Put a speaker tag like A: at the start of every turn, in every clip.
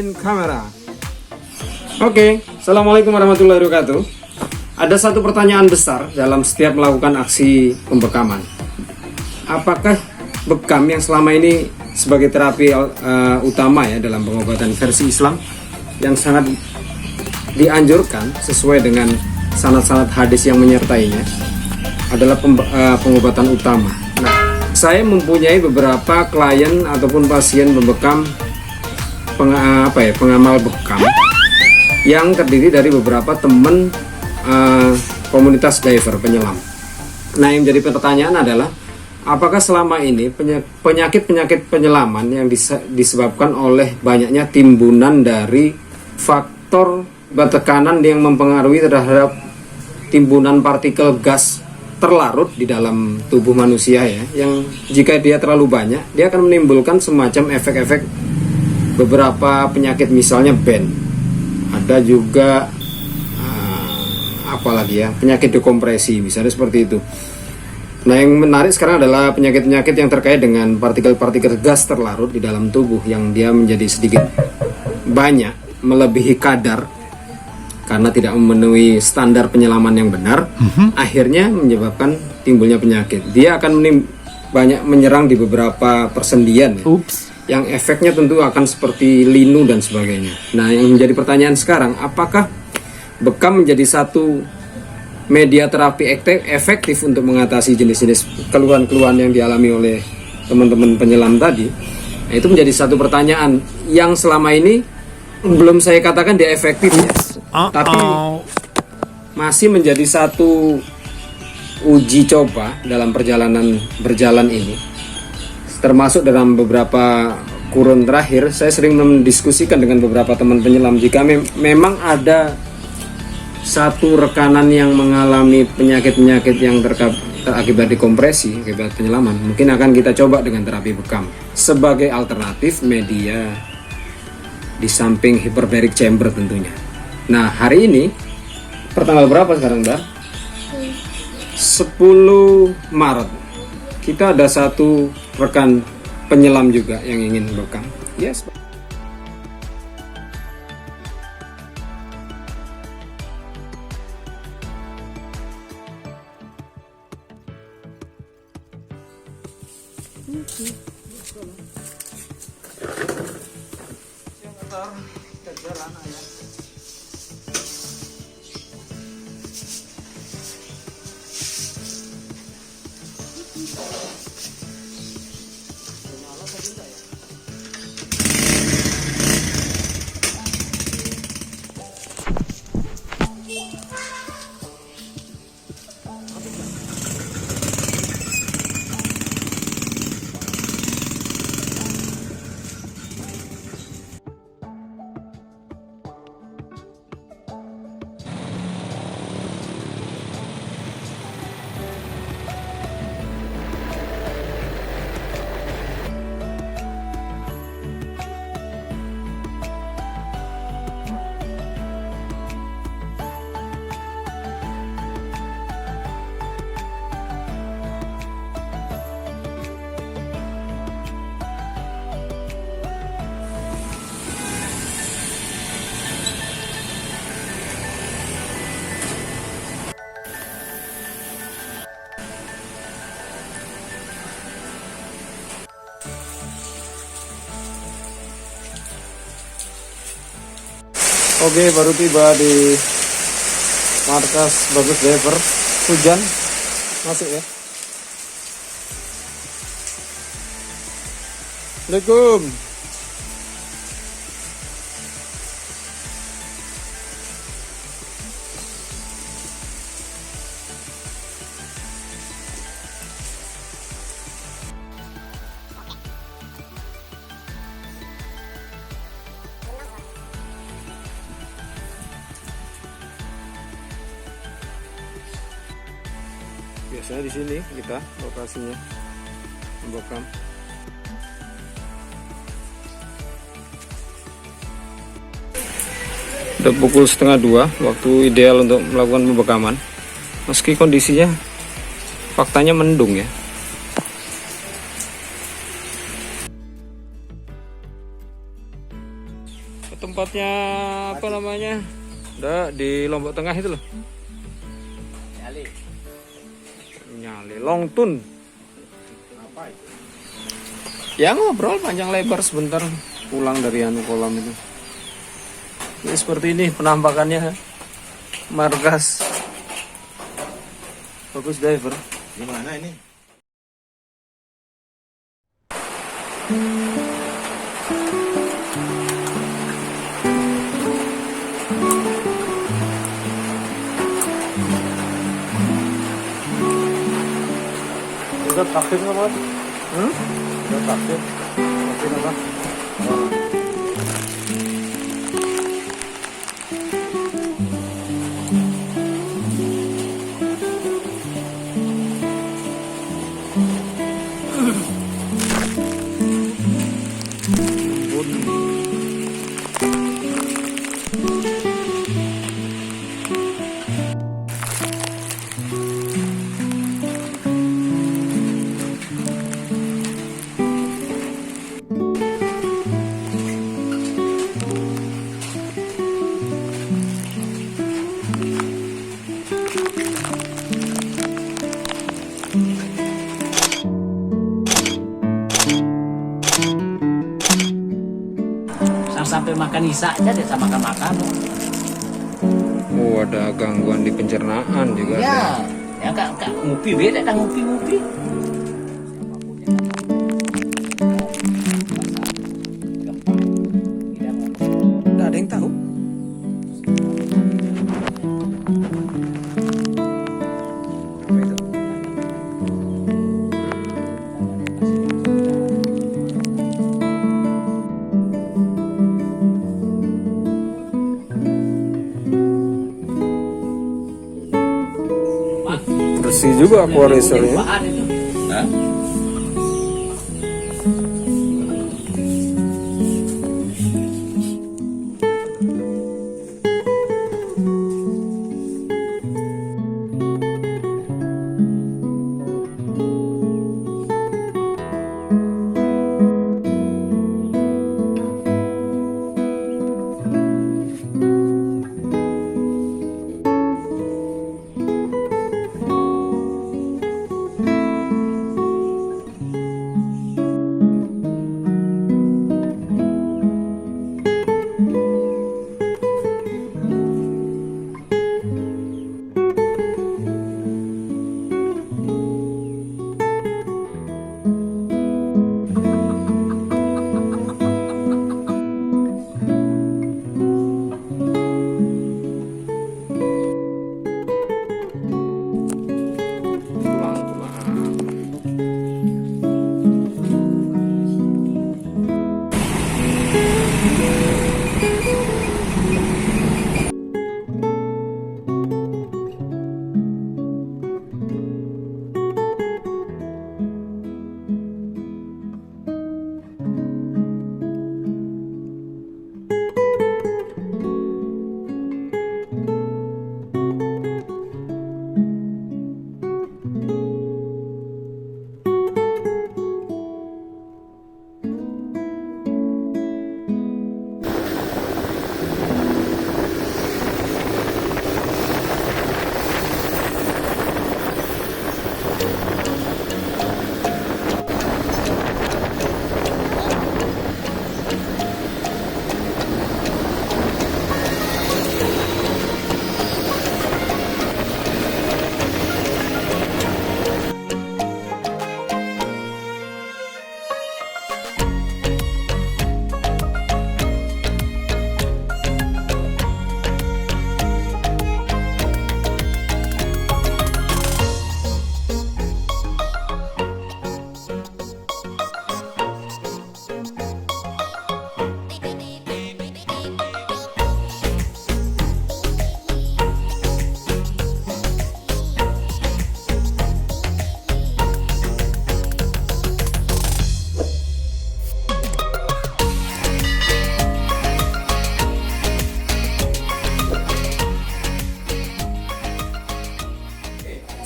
A: main kamera. Oke, assalamualaikum warahmatullahi wabarakatuh. Ada satu pertanyaan besar dalam setiap melakukan aksi pembekaman. Apakah bekam yang selama ini sebagai terapi utama ya dalam pengobatan versi Islam yang sangat dianjurkan sesuai dengan sanad-sanad hadis yang menyertainya adalah pengobatan utama. Nah, saya mempunyai beberapa klien ataupun pasien pembekam pengamal bekam yang terdiri dari beberapa teman komunitas diver penyelam. Nah, yang jadi pertanyaan adalah apakah selama ini penyakit-penyakit penyelaman yang disebabkan oleh banyaknya timbunan dari faktor tekanan yang mempengaruhi terhadap timbunan partikel gas terlarut di dalam tubuh manusia ya, yang jika dia terlalu banyak dia akan menimbulkan semacam efek-efek beberapa penyakit, misalnya band, ada juga apalagi ya, penyakit dekompresi misalnya seperti itu. Nah, yang menarik sekarang adalah penyakit-penyakit yang terkait dengan partikel-partikel gas terlarut di dalam tubuh yang dia menjadi sedikit banyak melebihi kadar karena tidak memenuhi standar penyelaman yang benar, akhirnya menyebabkan timbulnya penyakit. Dia akan banyak menyerang di beberapa persendian ya, yang efeknya tentu akan seperti linu dan sebagainya. Nah, yang menjadi pertanyaan sekarang, apakah bekam menjadi satu media terapi efektif untuk mengatasi jenis-jenis keluhan-keluhan yang dialami oleh teman-teman penyelam tadi? Nah, itu menjadi satu pertanyaan yang selama ini belum saya katakan dia efektif ya, tapi masih menjadi satu uji coba dalam perjalanan berjalan ini. Termasuk dalam beberapa kurun terakhir, saya sering mendiskusikan dengan beberapa teman penyelam, jika memang ada satu rekanan yang mengalami penyakit-penyakit yang terakibat dekompresi akibat penyelaman, mungkin akan kita coba dengan terapi bekam sebagai alternatif media di samping hyperbaric chamber tentunya. Nah, hari ini pertanggal berapa sekarang, Dar? 10 Maret. Kita ada satu rekan penyelam juga yang ingin bekam. Yes. Oke, baru tiba di markas Bagus Diver. Hujan masuk ya. Assalamualaikum. Biasanya di sini kita lokasinya membekam. Udah pukul 1:30, waktu ideal untuk melakukan pembekaman. Meski kondisinya faktanya mendung ya. tempatnya apa namanya? Udah di Lombok Tengah itu loh. Nyali Longtun.
B: Apa itu?
A: Ya ngobrol panjang lebar sebentar pulang dari anu kolam itu. Ya seperti ini penampakannya markas. Bagus diver.
B: Gimana ini? Udah takdir nggak, Mas? Udah takdir. Takdir apa?
C: Sampai makan isak aja deh sama makan.
A: Oh, ada gangguan di pencernaan juga.
C: Ya, ya kak ngupi beda kan ngupi.
A: Nggak ada yang tahu. Bersih juga aquariumnya.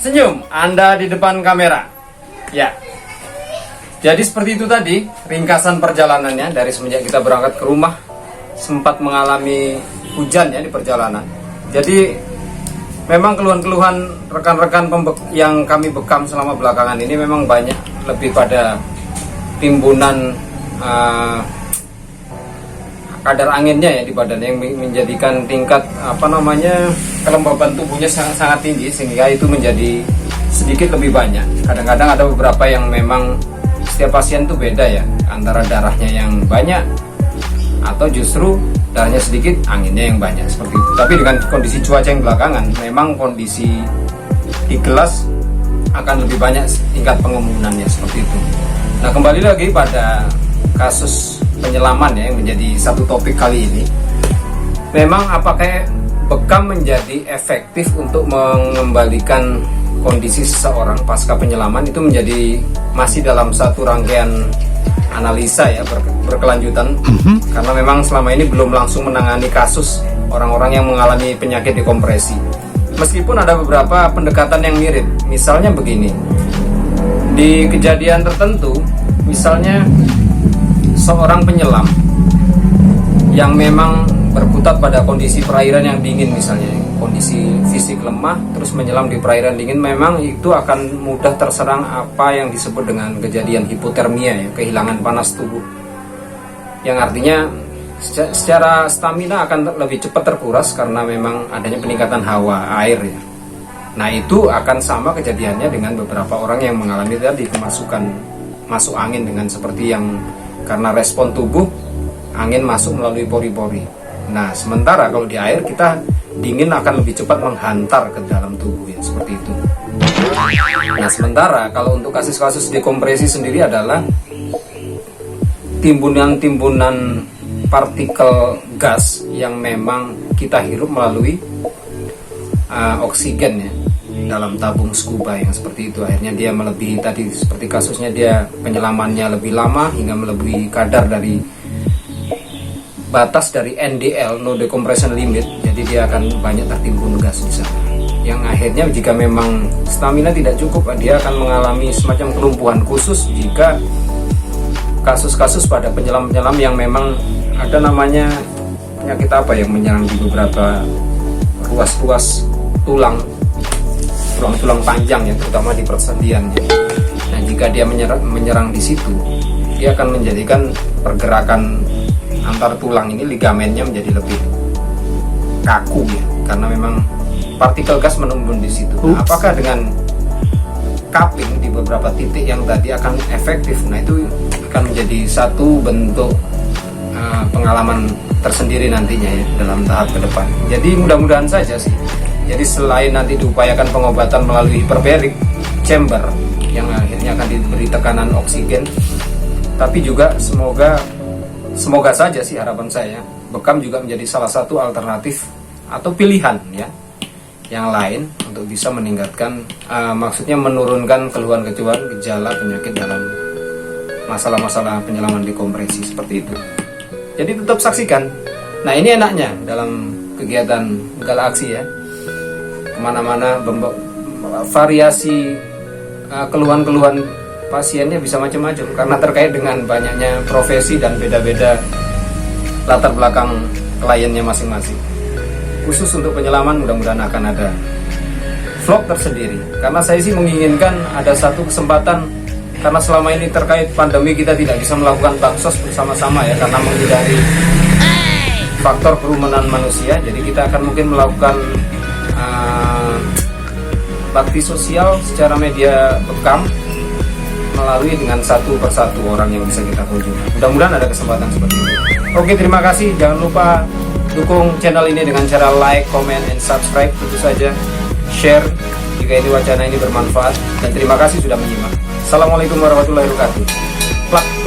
A: Senyum Anda di depan kamera. Ya. Jadi seperti itu tadi ringkasan perjalanannya dari semenjak kita berangkat ke rumah sempat mengalami hujan ya di perjalanan. Jadi memang keluhan-keluhan rekan-rekan yang kami bekam selama belakangan ini memang banyak lebih pada timbunan kadar anginnya ya di badan yang menjadikan tingkat kelembaban tubuhnya sangat tinggi, sehingga itu menjadi sedikit lebih banyak. Kadang-kadang ada beberapa yang memang setiap pasien itu beda ya, antara darahnya yang banyak atau justru darahnya sedikit, anginnya yang banyak seperti itu. Tapi dengan kondisi cuaca yang belakangan, memang kondisi di gelas akan lebih banyak tingkat pengemunannya seperti itu. Nah, kembali lagi pada kasus penyelaman ya yang menjadi satu topik kali ini. Memang apakah bekam menjadi efektif untuk mengembalikan kondisi seseorang pasca penyelaman, itu menjadi masih dalam satu rangkaian analisa ya berkelanjutan, karena memang selama ini belum langsung menangani kasus orang-orang yang mengalami penyakit dekompresi. Meskipun ada beberapa pendekatan yang mirip, misalnya begini, di kejadian tertentu, misalnya seorang penyelam yang memang berkutat pada kondisi perairan yang dingin, misalnya kondisi fisik lemah terus menyelam di perairan dingin, memang itu akan mudah terserang apa yang disebut dengan kejadian hipotermia ya, kehilangan panas tubuh, yang artinya secara stamina akan lebih cepat terkuras karena memang adanya peningkatan hawa air ya. Nah, itu akan sama kejadiannya dengan beberapa orang yang mengalami tadi masuk angin dengan seperti yang karena respon tubuh angin masuk melalui pori-pori. Nah, sementara kalau di air kita dingin akan lebih cepat menghantar ke dalam tubuh ya, seperti itu. Nah, sementara kalau untuk kasus-kasus dekompresi sendiri adalah timbunan-timbunan partikel gas yang memang kita hirup melalui oksigen ya dalam tabung scuba yang seperti itu. Akhirnya dia melebihi tadi, seperti kasusnya dia penyelamannya lebih lama hingga melebihi kadar dari batas dari NDL, no decompression limit, jadi dia akan banyak tertimbun gas di sana, yang akhirnya jika memang stamina tidak cukup, dia akan mengalami semacam kelumpuhan, khusus jika kasus-kasus pada penyelam-penyelam yang memang ada namanya penyakit apa yang menyerang di beberapa ruas-ruas tulang panjang ya, terutama di persendiannya. Nah, jika dia menyerang di situ, dia akan menjadikan pergerakan antar tulang ini, ligamennya menjadi lebih kaku ya, karena memang partikel gas menumbun di situ. Nah, apakah dengan cupping di beberapa titik yang tadi akan efektif? Nah, itu akan menjadi satu bentuk pengalaman tersendiri nantinya ya dalam tahap ke depan. Jadi mudah-mudahan saja sih. Jadi selain nanti diupayakan pengobatan melalui hyperbaric chamber yang akhirnya akan diberi tekanan oksigen, tapi juga semoga saja sih harapan saya, bekam juga menjadi salah satu alternatif atau pilihan ya yang lain untuk bisa meningkatkan, maksudnya menurunkan keluhan-keluhan gejala penyakit dalam masalah-masalah penyelaman dekompresi seperti itu. Jadi tetap saksikan. Nah, ini enaknya dalam kegiatan Galaksi ya, kemana-mana variasi keluhan-keluhan pasiennya bisa macam-macam karena terkait dengan banyaknya profesi dan beda-beda latar belakang kliennya masing-masing. Khusus untuk penyelaman mudah-mudahan akan ada vlog tersendiri, karena saya sih menginginkan ada satu kesempatan, karena selama ini terkait pandemi kita tidak bisa melakukan baksos bersama-sama ya, karena menghindari faktor kerumunan manusia. Jadi kita akan mungkin melakukan bakti sosial secara media bekam melalui dengan satu persatu orang yang bisa kita kunjungi. Mudah-mudahan ada kesempatan seperti itu. Oke, terima kasih. Jangan lupa dukung channel ini dengan cara like, comment, and subscribe. Tentu saja share jika ini wacana ini bermanfaat. Dan terima kasih sudah menyimak. Assalamualaikum warahmatullahi wabarakatuh. Plak.